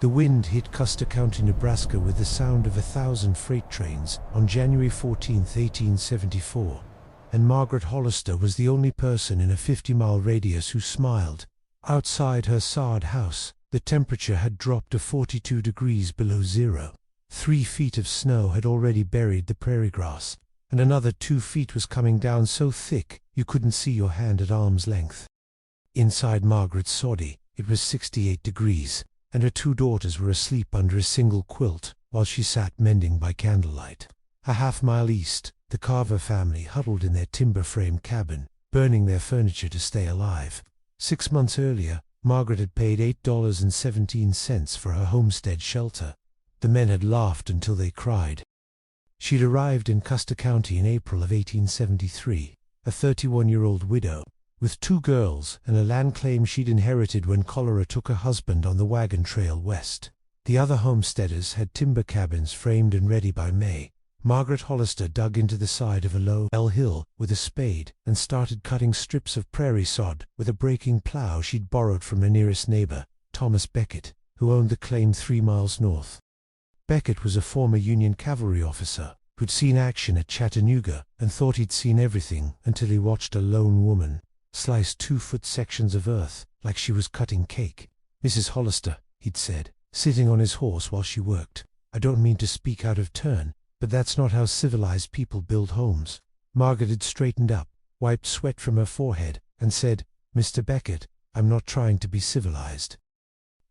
The wind hit Custer County, Nebraska with the sound of 1,000 freight trains on January 14, 1874, and Margaret Hollister was the only person in a 50-mile radius who smiled. Outside her sod house, the temperature had dropped to 42 degrees below zero. 3 feet of snow had already buried the prairie grass, and another 2 feet was coming down so thick you couldn't see your hand at arm's length. Inside Margaret's soddy, it was 68 degrees, and her 2 daughters were asleep under a single quilt while she sat mending by candlelight. A half-mile east, the Carver family huddled in their timber-frame cabin, burning their furniture to stay alive. 6 months earlier, Margaret had paid $8.17 for her homestead shelter. The men had laughed until they cried. She'd arrived in Custer County in April of 1873, a 31-year-old widow, with 2 girls and a land claim she'd inherited when cholera took her husband on the wagon trail west. The other homesteaders had timber cabins framed and ready by May. Margaret Hollister dug into the side of a low hill with a spade and started cutting strips of prairie sod with a breaking plow she'd borrowed from her nearest neighbor, Thomas Beckett, who owned the claim 3 miles north. Beckett was a former Union cavalry officer who'd seen action at Chattanooga and thought he'd seen everything until he watched a lone woman slice 2-foot sections of earth like she was cutting cake. "Mrs. Hollister," he'd said, sitting on his horse while she worked, "I don't mean to speak out of turn, but that's not how civilized people build homes." Margaret had straightened up, wiped sweat from her forehead, and said, "Mr. Beckett, I'm not trying to be civilized.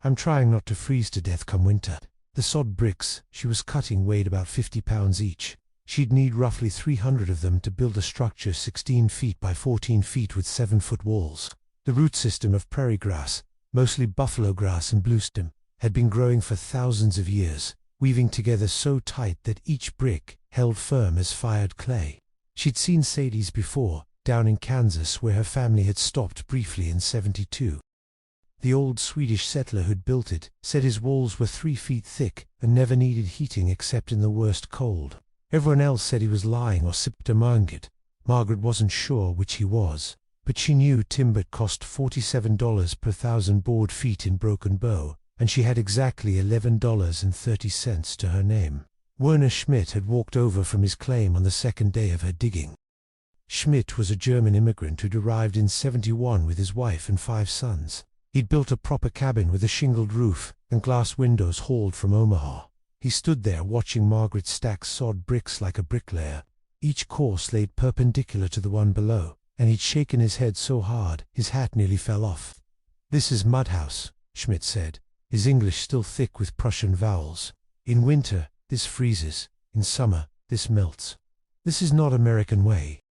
I'm trying not to freeze to death come winter." The sod bricks she was cutting weighed about 50 pounds each. She'd need roughly 300 of them to build a structure 16 feet by 14 feet with 7-foot walls. The root system of prairie grass, mostly buffalo grass and bluestem, had been growing for thousands of years, weaving together so tight that each brick held firm as fired clay. She'd seen Sadie's before, down in Kansas where her family had stopped briefly in '72. The old Swedish settler who'd built it said his walls were 3 feet thick and never needed heating except in the worst cold. Everyone else said he was lying or sipped a mangut. Margaret wasn't sure which he was, but she knew timber cost $47 per 1,000 board feet in Broken Bow, and she had exactly $11.30 to her name. Werner Schmidt had walked over from his claim on the second day of her digging. Schmidt was a German immigrant who'd arrived in '71 with his wife and 5 sons. He'd built a proper cabin with a shingled roof and glass windows hauled from Omaha. He stood there watching Margaret stack sod bricks like a bricklayer, each course laid perpendicular to the one below, and he'd shaken his head so hard his hat nearly fell off. "This is Mudhouse," Schmidt said, his English still thick with Prussian vowels. "In winter, this freezes. In summer, this melts. This is not American way."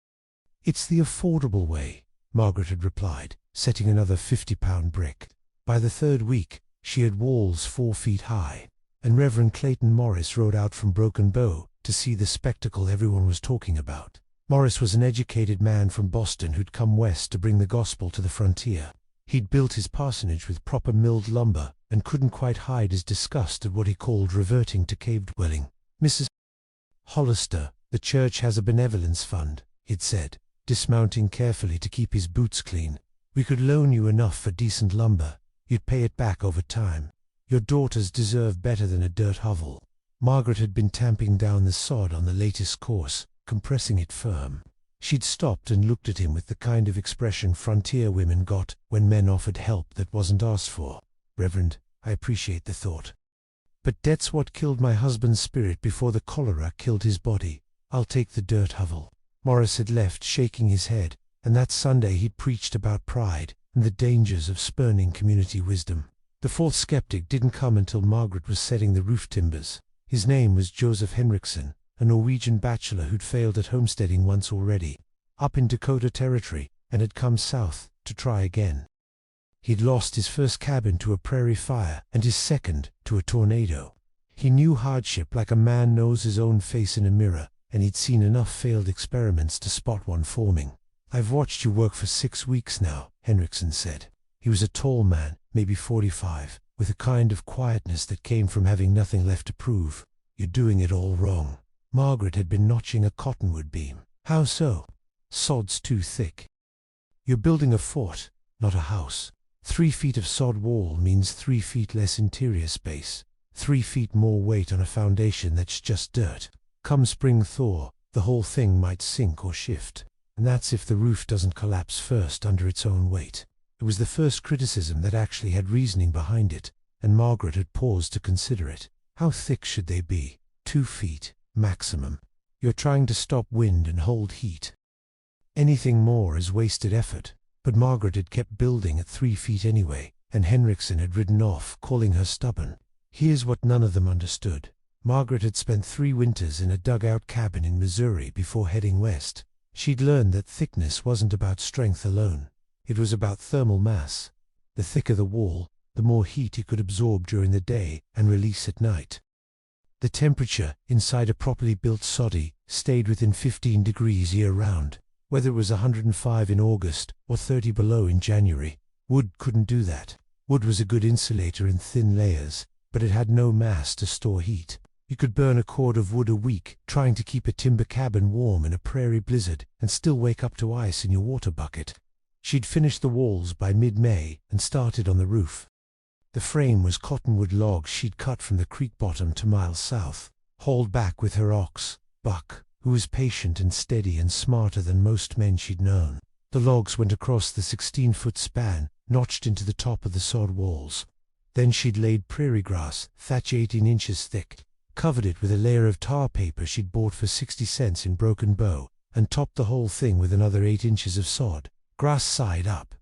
"It's the affordable way," Margaret had replied, setting another 50-pound brick. By the 3rd week, she had walls 4 feet high, and Reverend Clayton Morris rode out from Broken Bow to see the spectacle everyone was talking about. Morris was an educated man from Boston who'd come west to bring the gospel to the frontier. He'd built his parsonage with proper milled lumber and couldn't quite hide his disgust at what he called reverting to cave dwelling. "Mrs. Hollister, the church has a benevolence fund," he'd said, dismounting carefully to keep his boots clean. "We could loan you enough for decent lumber. You'd pay it back over time. Your daughters deserve better than a dirt hovel." Margaret had been tamping down the sod on the latest course, compressing it firm. She'd stopped and looked at him with the kind of expression frontier women got when men offered help that wasn't asked for. "Reverend, I appreciate the thought. But that's what killed my husband's spirit before the cholera killed his body. I'll take the dirt hovel." Morris had left shaking his head, and that Sunday he'd preached about pride and the dangers of spurning community wisdom. The 4th skeptic didn't come until Margaret was setting the roof timbers. His name was Joseph Henriksen, a Norwegian bachelor who'd failed at homesteading once already, up in Dakota Territory, and had come south to try again. He'd lost his first cabin to a prairie fire and his second to a tornado. He knew hardship like a man knows his own face in a mirror, and he'd seen enough failed experiments to spot one forming. "I've watched you work for 6 weeks now," Henriksen said. He was a tall man, maybe 45, with a kind of quietness that came from having nothing left to prove. "You're doing it all wrong." Margaret had been notching a cottonwood beam. "How so?" "Sod's too thick. You're building a fort, not a house." 3 feet of sod wall means 3 feet less interior space, 3 feet more weight on a foundation that's just dirt. Come spring thaw, the whole thing might sink or shift. And that's if the roof doesn't collapse first under its own weight. It was the first criticism that actually had reasoning behind it, and Margaret had paused to consider it. How thick should they be? 2 feet, maximum. You're trying to stop wind and hold heat. Anything more is wasted effort. But Margaret had kept building at 3 feet anyway, and Henriksen had ridden off, calling her stubborn. Here's what none of them understood. Margaret had spent 3 winters in a dugout cabin in Missouri before heading west. She'd learned that thickness wasn't about strength alone. It was about thermal mass. The thicker the wall, the more heat it could absorb during the day and release at night. The temperature inside a properly built soddy stayed within 15 degrees year-round, whether it was 105 in August or 30 below in January. Wood couldn't do that. Wood was a good insulator in thin layers, but it had no mass to store heat. You could burn a cord of wood a week trying to keep a timber cabin warm in a prairie blizzard and still wake up to ice in your water bucket. She'd finished the walls by mid-May and started on the roof. The frame was cottonwood logs she'd cut from the creek bottom 2 miles south, hauled back with her ox, Buck, who was patient and steady and smarter than most men she'd known. The logs went across the 16-foot span, notched into the top of the sod walls. Then she'd laid prairie grass, thatch 18 inches thick, covered it with a layer of tar paper she'd bought for 60 cents in Broken Bow, and topped the whole thing with another 8 inches of sod, grass side up.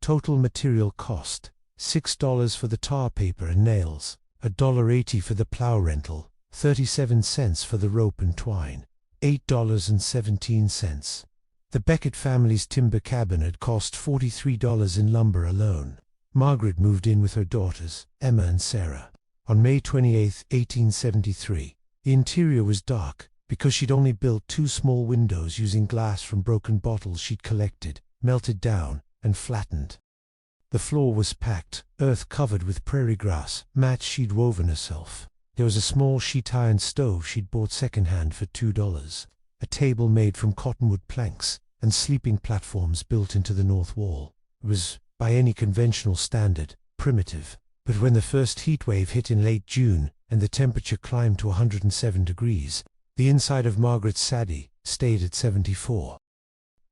Total material cost: $6 for the tar paper and nails, $1.80 for the plow rental, 37 cents for the rope and twine, $8.17. The Beckett family's timber cabin had cost $43 in lumber alone. Margaret moved in with her daughters, Emma and Sarah, on May 28, 1873. The interior was dark, because she'd only built 2 small windows using glass from broken bottles she'd collected, melted down, and flattened. The floor was packed, earth covered with prairie grass, mats she'd woven herself. There was a small sheet iron stove she'd bought second-hand for $2, a table made from cottonwood planks, and sleeping platforms built into the north wall. It was, by any conventional standard, primitive. But when the first heat wave hit in late June, and the temperature climbed to 107 degrees, the inside of Margaret's soddy stayed at 74.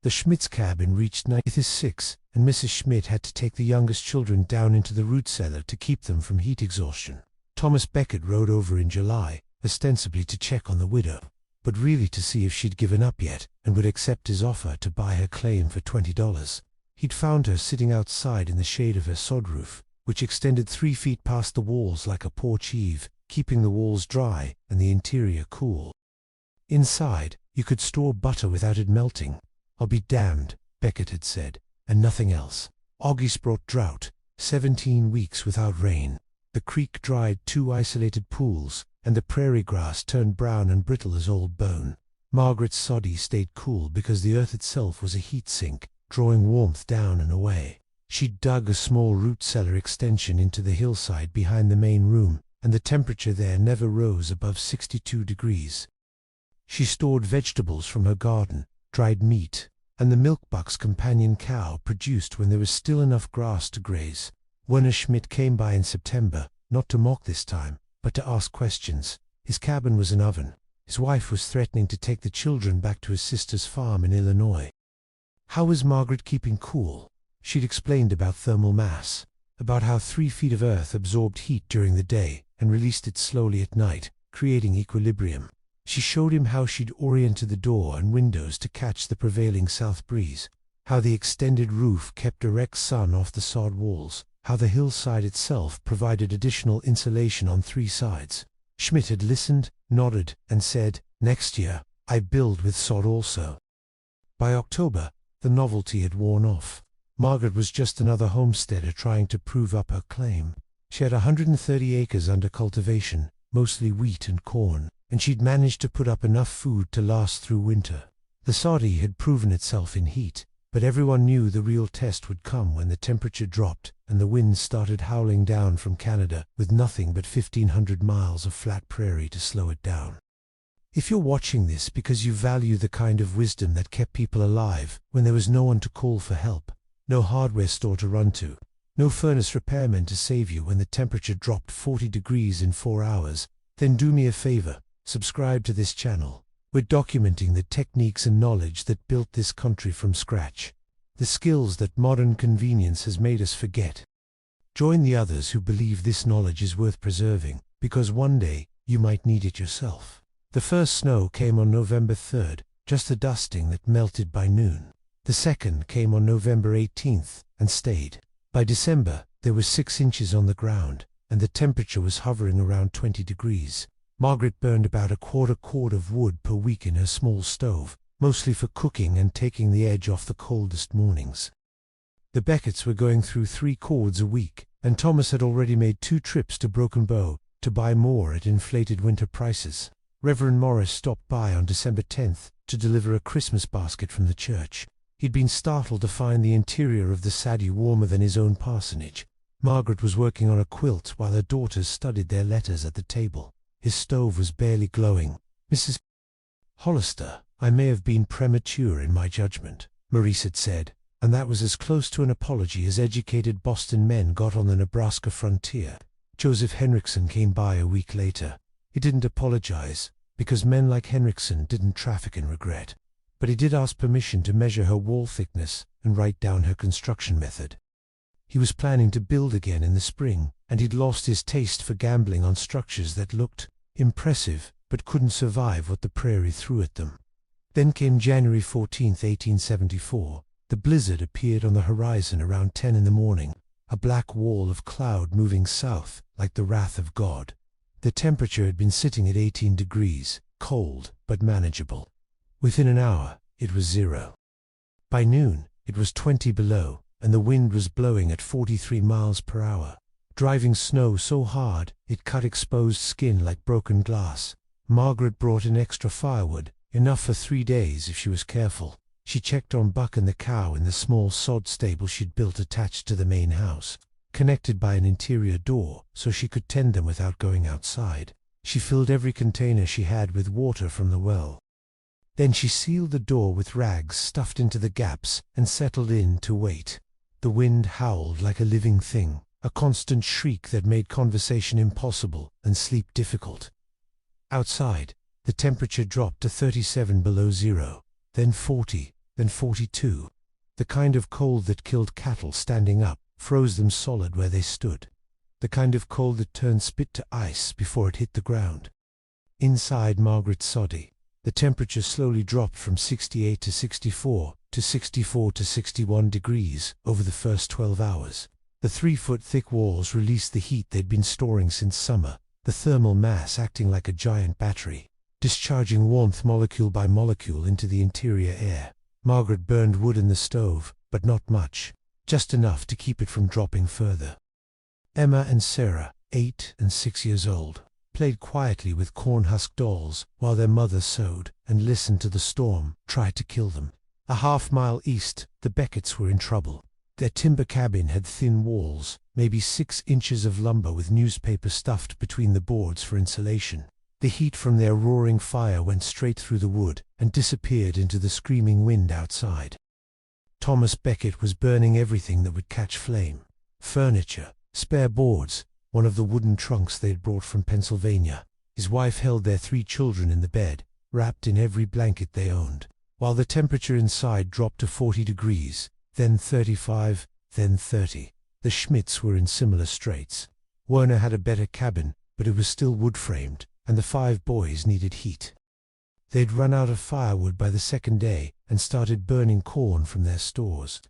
The Schmidt's cabin reached 96, and Mrs. Schmidt had to take the youngest children down into the root cellar to keep them from heat exhaustion. Thomas Beckett rode over in July, ostensibly to check on the widow, but really to see if she'd given up yet and would accept his offer to buy her claim for $20. He'd found her sitting outside in the shade of her sod roof, which extended 3 feet past the walls like a porch eave, keeping the walls dry and the interior cool. Inside, you could store butter without it melting. "I'll be damned," Beckett had said, and nothing else. August brought drought, 17 weeks without rain. The creek dried 2 isolated pools, and the prairie grass turned brown and brittle as old bone. Margaret's soddy stayed cool because the earth itself was a heat sink, drawing warmth down and away. She'd dug a small root cellar extension into the hillside behind the main room, and the temperature there never rose above 62 degrees. She stored vegetables from her garden, dried meat, and the milk buck's companion cow produced when there was still enough grass to graze. Werner Schmidt came by in September, not to mock this time, but to ask questions. His cabin was an oven. His wife was threatening to take the children back to his sister's farm in Illinois. How was Margaret keeping cool? She'd explained about thermal mass, about how 3 feet of earth absorbed heat during the day and released it slowly at night, creating equilibrium. She showed him how she'd oriented the door and windows to catch the prevailing south breeze, how the extended roof kept direct sun off the sod walls, how the hillside itself provided additional insulation on 3 sides. Schmidt had listened, nodded, and said, "Next year, I build with sod also." By October, the novelty had worn off. Margaret was just another homesteader trying to prove up her claim. She had 130 acres under cultivation, mostly wheat and corn, and she'd managed to put up enough food to last through winter. The soddy had proven itself in heat, but everyone knew the real test would come when the temperature dropped and the winds started howling down from Canada with nothing but 1,500 miles of flat prairie to slow it down. If you're watching this because you value the kind of wisdom that kept people alive when there was no one to call for help, no hardware store to run to, No furnace repairmen to save you when the temperature dropped 40 degrees in 4 hours. Then do me a favor, subscribe to this channel. We're documenting the techniques and knowledge that built this country from scratch. The skills that modern convenience has made us forget. Join the others who believe this knowledge is worth preserving, because one day, you might need it yourself. The first snow came on November 3rd, just the dusting that melted by noon. The second came on November 18th, and stayed. By December, there was 6 inches on the ground, and the temperature was hovering around 20 degrees. Margaret burned about a quarter cord of wood per week in her small stove, mostly for cooking and taking the edge off the coldest mornings. The Becketts were going through 3 cords a week, and Thomas had already made 2 trips to Broken Bow to buy more at inflated winter prices. Reverend Morris stopped by on December 10th to deliver a Christmas basket from the church. He'd been startled to find the interior of the soddy warmer than his own parsonage. Margaret was working on a quilt while her daughters studied their letters at the table. His stove was barely glowing. "Mrs. Hollister, I may have been premature in my judgment," Maurice had said, and that was as close to an apology as educated Boston men got on the Nebraska frontier. Joseph Henriksen came by a week later. He didn't apologize, because men like Henriksen didn't traffic in regret. But he did ask permission to measure her wall thickness and write down her construction method. He was planning to build again in the spring, and he'd lost his taste for gambling on structures that looked impressive but couldn't survive what the prairie threw at them. Then came January 14th, 1874. The blizzard appeared on the horizon around 10 in the morning, a black wall of cloud moving south like the wrath of God. The temperature had been sitting at 18 degrees, cold but manageable. Within an hour, it was 0. By noon, it was 20 below, and the wind was blowing at 43 miles per hour. Driving snow so hard, it cut exposed skin like broken glass. Margaret brought in extra firewood, enough for 3 days if she was careful. She checked on Buck and the cow in the small sod stable she'd built attached to the main house, connected by an interior door so she could tend them without going outside. She filled every container she had with water from the well. Then she sealed the door with rags stuffed into the gaps and settled in to wait. The wind howled like a living thing, a constant shriek that made conversation impossible and sleep difficult. Outside, the temperature dropped to 37 below 0, then 40, then 42. The kind of cold that killed cattle standing up, froze them solid where they stood. The kind of cold that turned spit to ice before it hit the ground. Inside Margaret's soddy, the temperature slowly dropped from 68 to 64 to 64 to 61 degrees over the first 12 hours. The 3-foot-thick walls released the heat they'd been storing since summer, the thermal mass acting like a giant battery, discharging warmth molecule by molecule into the interior air. Margaret burned wood in the stove, but not much, just enough to keep it from dropping further. Emma and Sarah, 8 and 6 years old, played quietly with corn-husk dolls while their mother sewed and listened to the storm try to kill them. A half-mile east, the Becketts were in trouble. Their timber cabin had thin walls, maybe 6 inches of lumber with newspaper stuffed between the boards for insulation. The heat from their roaring fire went straight through the wood and disappeared into the screaming wind outside. Thomas Beckett was burning everything that would catch flame. Furniture, spare boards, one of the wooden trunks they had brought from Pennsylvania. His wife held their 3 children in the bed, wrapped in every blanket they owned, while the temperature inside dropped to 40 degrees. Then 35, then 30. The Schmidts were in similar straits. Werner had a better cabin, but it was still wood-framed, and the 5 boys needed heat. They'd run out of firewood by the second day and started burning corn from their stores,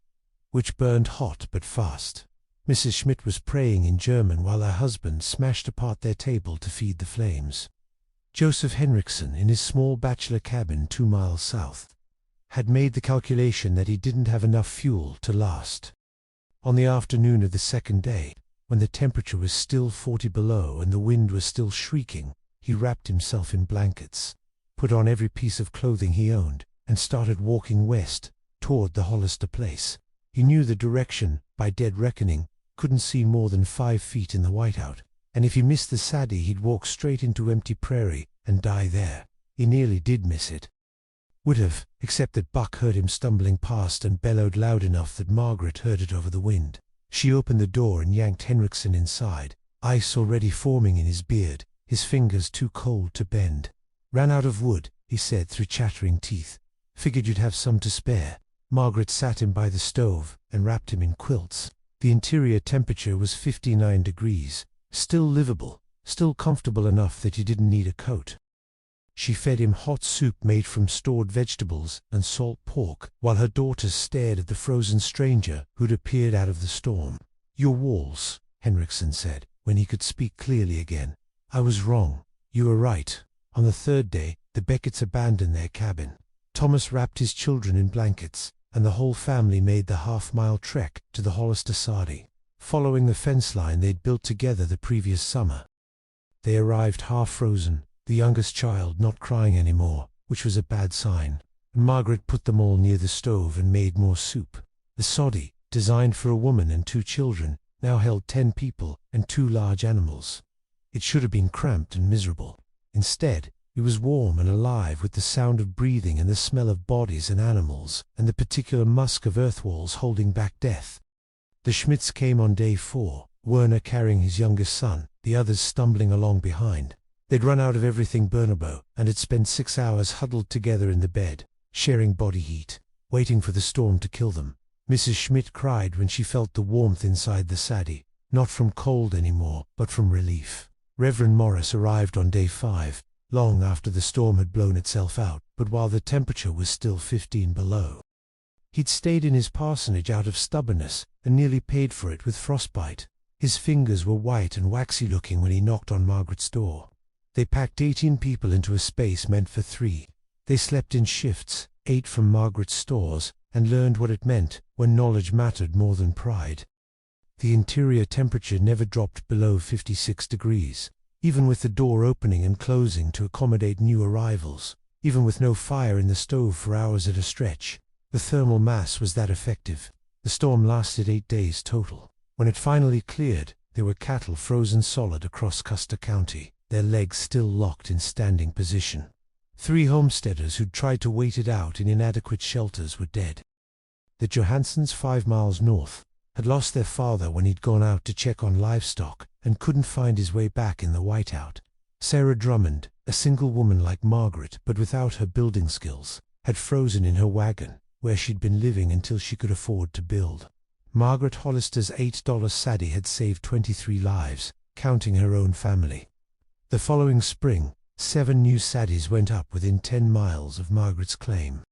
which burned hot but fast. Mrs. Schmidt was praying in German while her husband smashed apart their table to feed the flames. Joseph Henriksen, in his small bachelor cabin 2 miles south, had made the calculation that he didn't have enough fuel to last. On the afternoon of the second day, when the temperature was still 40 below and the wind was still shrieking, he wrapped himself in blankets, put on every piece of clothing he owned, and started walking west, toward the Hollister place. He knew the direction, by dead reckoning, couldn't see more than 5 feet in the whiteout, and if he missed the soddy he'd walk straight into empty prairie and die there. He nearly did miss it. Would have, except that Buck heard him stumbling past and bellowed loud enough that Margaret heard it over the wind. She opened the door and yanked Henriksen inside, ice already forming in his beard, his fingers too cold to bend. "Ran out of wood," he said through chattering teeth. "Figured you'd have some to spare." Margaret sat him by the stove and wrapped him in quilts. The interior temperature was 59 degrees, still livable, still comfortable enough that you didn't need a coat. She fed him hot soup made from stored vegetables and salt pork, while her daughters stared at the frozen stranger who'd appeared out of the storm. "Your walls," Henriksen said, when he could speak clearly again. "I was wrong. You were right." On the third day, the Becketts abandoned their cabin. Thomas wrapped his children in blankets, and the whole family made the half-mile trek to the Hollister soddy, following the fence line they'd built together the previous summer. They arrived half-frozen, the youngest child not crying anymore, which was a bad sign. Margaret put them all near the stove and made more soup. The soddy, designed for a woman and 2 children, now held 10 people and 2 large animals. It should have been cramped and miserable. Instead, it was warm and alive with the sound of breathing and the smell of bodies and animals, and the particular musk of earth walls holding back death. The Schmidts came on day 4, Werner carrying his youngest son, the others stumbling along behind. They'd run out of everything burnable, and had spent 6 hours huddled together in the bed, sharing body heat, waiting for the storm to kill them. Mrs. Schmidt cried when she felt the warmth inside the soddy, not from cold anymore, but from relief. Reverend Morris arrived on day 5, long after the storm had blown itself out, but while the temperature was still 15 below. He'd stayed in his parsonage out of stubbornness, and nearly paid for it with frostbite. His fingers were white and waxy-looking when he knocked on Margaret's door. They packed 18 people into a space meant for 3. They slept in shifts, ate from Margaret's stores, and learned what it meant when knowledge mattered more than pride. The interior temperature never dropped below 56 degrees, even with the door opening and closing to accommodate new arrivals, even with no fire in the stove for hours at a stretch. The thermal mass was that effective. The storm lasted 8 days total. When it finally cleared, there were cattle frozen solid across Custer County, their legs still locked in standing position. 3 homesteaders who'd tried to wait it out in inadequate shelters were dead. The Johansons 5 miles north had lost their father when he'd gone out to check on livestock and couldn't find his way back in the whiteout. Sarah Drummond, a single woman like Margaret but without her building skills, had frozen in her wagon, where she'd been living until she could afford to build. Margaret Hollister's $8 soddy had saved 23 lives, counting her own family. The following spring, 7 new soddies went up within 10 miles of Margaret's claim.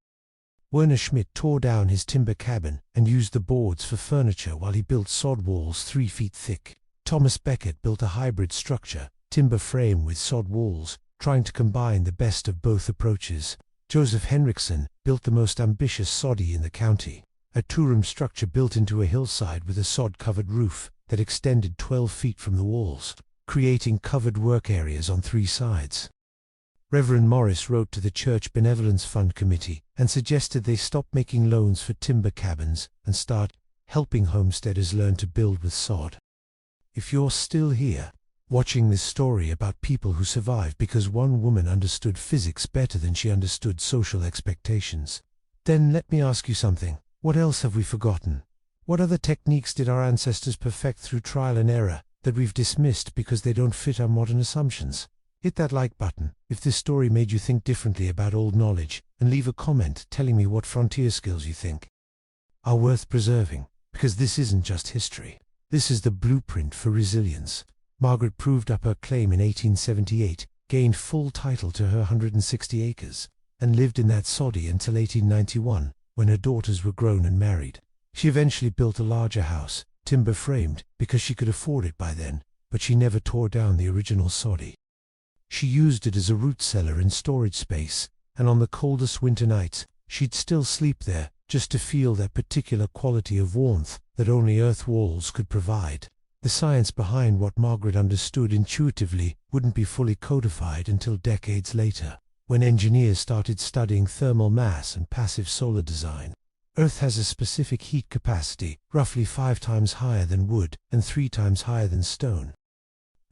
Werner Schmidt tore down his timber cabin and used the boards for furniture while he built sod walls 3 feet thick. Thomas Beckett built a hybrid structure, timber frame with sod walls, trying to combine the best of both approaches. Joseph Henriksen built the most ambitious soddy in the county, a 2-room structure built into a hillside with a sod-covered roof that extended 12 feet from the walls, creating covered work areas on 3 sides. Reverend Morris wrote to the Church Benevolence Fund Committee and suggested they stop making loans for timber cabins and start helping homesteaders learn to build with sod. If you're still here, watching this story about people who survived because one woman understood physics better than she understood social expectations, then let me ask you something. What else have we forgotten? What other techniques did our ancestors perfect through trial and error that we've dismissed because they don't fit our modern assumptions? Hit that like button if this story made you think differently about old knowledge, and leave a comment telling me what frontier skills you think are worth preserving, because this isn't just history. This is the blueprint for resilience. Margaret proved up her claim in 1878, gained full title to her 160 acres, and lived in that soddy until 1891, when her daughters were grown and married. She eventually built a larger house, timber-framed, because she could afford it by then, but she never tore down the original soddy. She used it as a root cellar and storage space, and on the coldest winter nights, she'd still sleep there, just to feel that particular quality of warmth that only earth walls could provide. The science behind what Margaret understood intuitively wouldn't be fully codified until decades later, when engineers started studying thermal mass and passive solar design. Earth has a specific heat capacity, roughly 5 times higher than wood and 3 times higher than stone.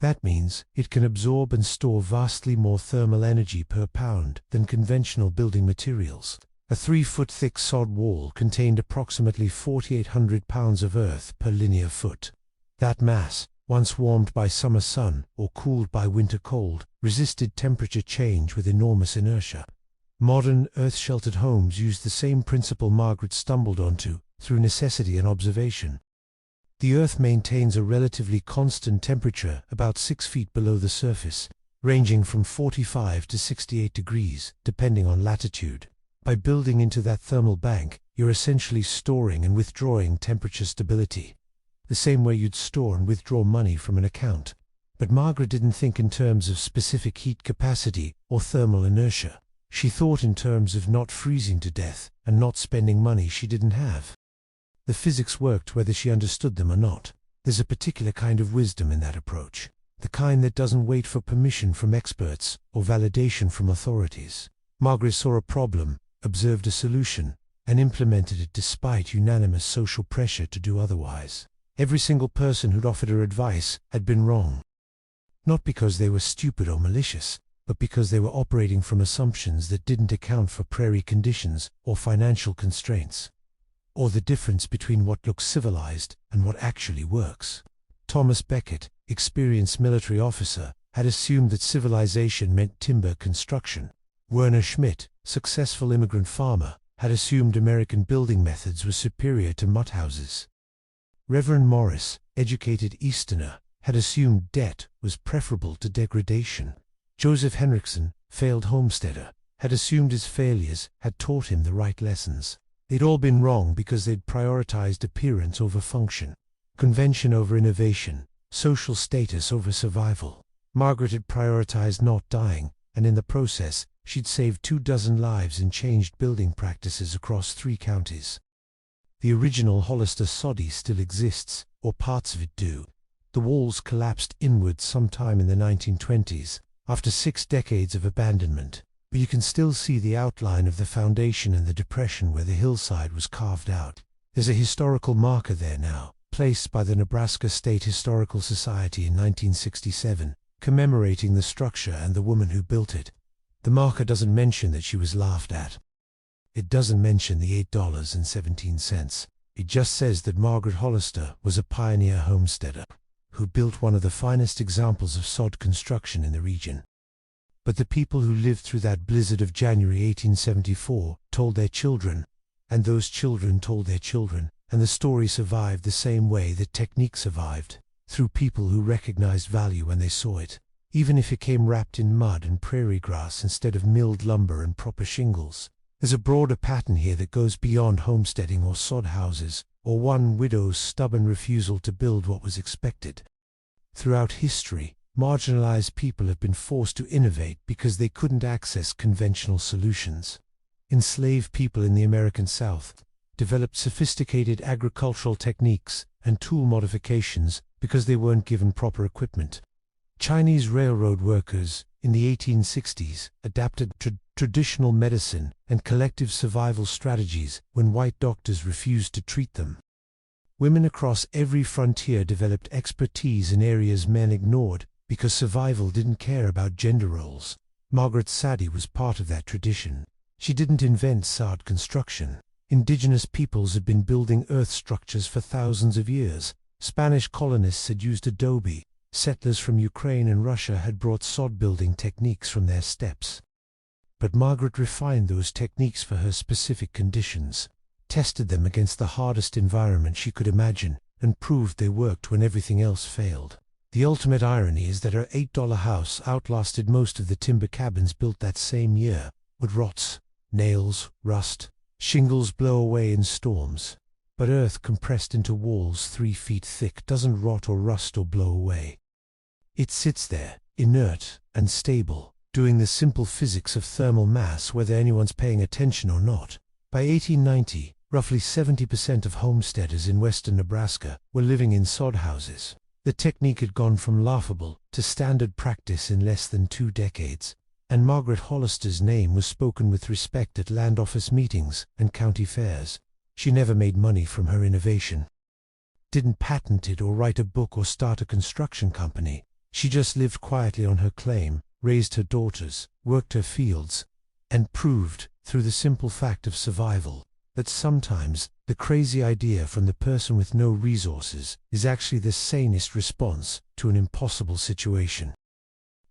That means it can absorb and store vastly more thermal energy per pound than conventional building materials. A 3-foot-thick sod wall contained approximately 4,800 pounds of earth per linear foot. That mass, once warmed by summer sun or cooled by winter cold, resisted temperature change with enormous inertia. Modern, earth-sheltered homes use the same principle Margaret stumbled onto, through necessity and observation. The earth maintains a relatively constant temperature about 6 feet below the surface, ranging from 45 to 68 degrees, depending on latitude. By building into that thermal bank, you're essentially storing and withdrawing temperature stability, the same way you'd store and withdraw money from an account. But Margaret didn't think in terms of specific heat capacity or thermal inertia. She thought in terms of not freezing to death and not spending money she didn't have. The physics worked whether she understood them or not. There's a particular kind of wisdom in that approach, the kind that doesn't wait for permission from experts or validation from authorities. Margaret saw a problem, observed a solution, and implemented it despite unanimous social pressure to do otherwise. Every single person who'd offered her advice had been wrong. Not because they were stupid or malicious, but because they were operating from assumptions that didn't account for prairie conditions or financial constraints, or the difference between what looks civilized and what actually works. Thomas Becket, experienced military officer, had assumed that civilization meant timber construction. Werner Schmidt, successful immigrant farmer, had assumed American building methods were superior to mudhouses. Reverend Morris, educated Easterner, had assumed debt was preferable to degradation. Joseph Henriksen, failed homesteader, had assumed his failures had taught him the right lessons. They'd all been wrong because they'd prioritized appearance over function, convention over innovation, social status over survival. Margaret had prioritized not dying, and in the process, she'd saved 24 lives and changed building practices across 3 counties. The original Hollister soddy still exists, or parts of it do. The walls collapsed inwards sometime in the 1920s, after 6 decades of abandonment, but you can still see the outline of the foundation and the depression where the hillside was carved out. There's a historical marker there now, placed by the Nebraska State Historical Society in 1967, commemorating the structure and the woman who built it. The marker doesn't mention that she was laughed at. It doesn't mention the $8.17. It just says that Margaret Hollister was a pioneer homesteader who built one of the finest examples of sod construction in the region. But the people who lived through that blizzard of January 1874 told their children, and those children told their children, and the story survived the same way that technique survived, through people who recognized value when they saw it, even if it came wrapped in mud and prairie grass instead of milled lumber and proper shingles. There's a broader pattern here that goes beyond homesteading or sod houses, or one widow's stubborn refusal to build what was expected. Throughout history, marginalized people have been forced to innovate because they couldn't access conventional solutions. Enslaved people in the American South developed sophisticated agricultural techniques and tool modifications because they weren't given proper equipment. Chinese railroad workers in the 1860s adapted traditional medicine and collective survival strategies when white doctors refused to treat them. Women across every frontier developed expertise in areas men ignored because survival didn't care about gender roles. Margaret Soddy was part of that tradition. She didn't invent sod construction. Indigenous peoples had been building earth structures for thousands of years. Spanish colonists had used adobe. Settlers from Ukraine and Russia had brought sod building techniques from their steppes. But Margaret refined those techniques for her specific conditions, tested them against the hardest environment she could imagine, and proved they worked when everything else failed. The ultimate irony is that her $8 house outlasted most of the timber cabins built that same year. Wood rots, nails, rust, shingles blow away in storms. But earth compressed into walls 3 feet thick doesn't rot or rust or blow away. It sits there, inert and stable, doing the simple physics of thermal mass whether anyone's paying attention or not. By 1890, roughly 70% of homesteaders in western Nebraska were living in sod houses. The technique had gone from laughable to standard practice in less than 2 decades, and Margaret Hollister's name was spoken with respect at land office meetings and county fairs. She never made money from her innovation, didn't patent it or write a book or start a construction company. She just lived quietly on her claim, raised her daughters, worked her fields, and proved through the simple fact of survival, that sometimes the crazy idea from the person with no resources is actually the sanest response to an impossible situation.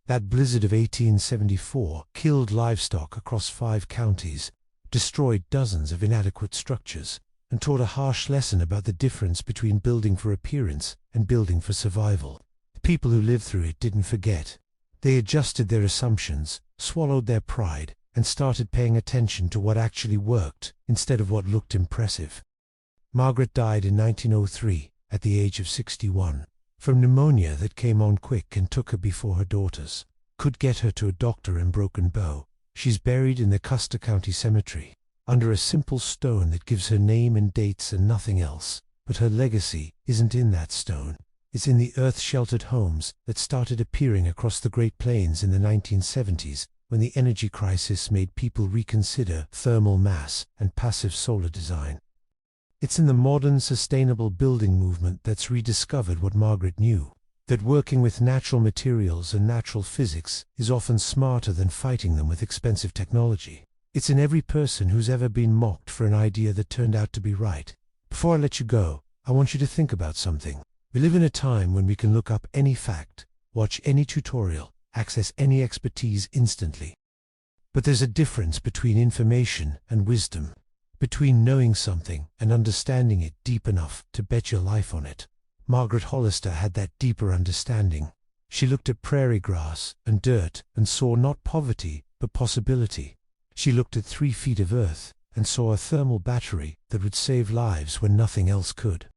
That blizzard of 1874 killed livestock across 5 counties, destroyed dozens of inadequate structures, and taught a harsh lesson about the difference between building for appearance and building for survival. The people who lived through it didn't forget. They adjusted their assumptions, swallowed their pride, and started paying attention to what actually worked instead of what looked impressive. Margaret died in 1903 at the age of 61 from pneumonia that came on quick and took her before her daughters could get her to a doctor in Broken Bow. She's buried in the Custer County Cemetery, under a simple stone that gives her name and dates and nothing else. But her legacy isn't in that stone. It's in the earth-sheltered homes that started appearing across the Great Plains in the 1970s, when the energy crisis made people reconsider thermal mass and passive solar design. It's in the modern sustainable building movement that's rediscovered what Margaret knew, that working with natural materials and natural physics is often smarter than fighting them with expensive technology. It's in every person who's ever been mocked for an idea that turned out to be right. Before I let you go, I want you to think about something. We live in a time when we can look up any fact, watch any tutorial, access any expertise instantly. But there's a difference between information and wisdom, between knowing something and understanding it deep enough to bet your life on it. Margaret Hollister had that deeper understanding. She looked at prairie grass and dirt and saw not poverty, but possibility. She looked at 3 feet of earth and saw a thermal battery that would save lives when nothing else could.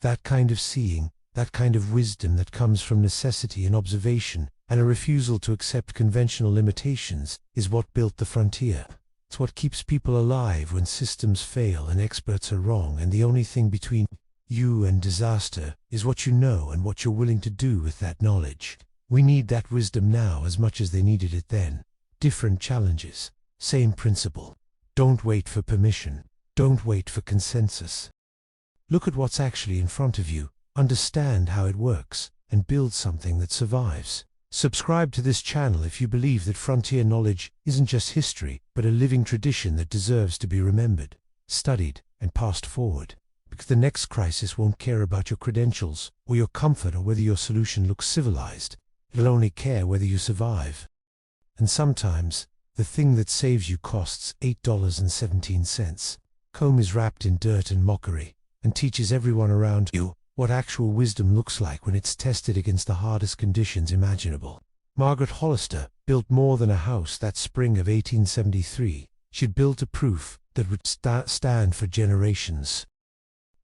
That kind of seeing, that kind of wisdom that comes from necessity and observation, and a refusal to accept conventional limitations, is what built the frontier. It's what keeps people alive when systems fail and experts are wrong, and the only thing between you and disaster is what you know and what you're willing to do with that knowledge. We need that wisdom now as much as they needed it then. Different challenges, same principle. Don't wait for permission. Don't wait for consensus. Look at what's actually in front of you, understand how it works, and build something that survives. Subscribe to this channel if you believe that frontier knowledge isn't just history, but a living tradition that deserves to be remembered, studied, and passed forward. Because the next crisis won't care about your credentials, or your comfort, or whether your solution looks civilized. It'll only care whether you survive. And sometimes, the thing that saves you costs $8.17. Comb is wrapped in dirt and mockery, and teaches everyone around you what actual wisdom looks like when it's tested against the hardest conditions imaginable. Margaret Hollister built more than a house that spring of 1873. She'd built a proof that would stand for generations.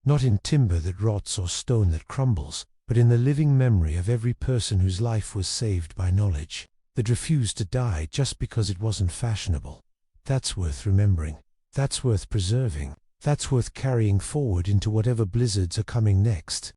Not in timber that rots or stone that crumbles, but in the living memory of every person whose life was saved by knowledge, that refused to die just because it wasn't fashionable. That's worth remembering. That's worth preserving. That's worth carrying forward into whatever blizzards are coming next.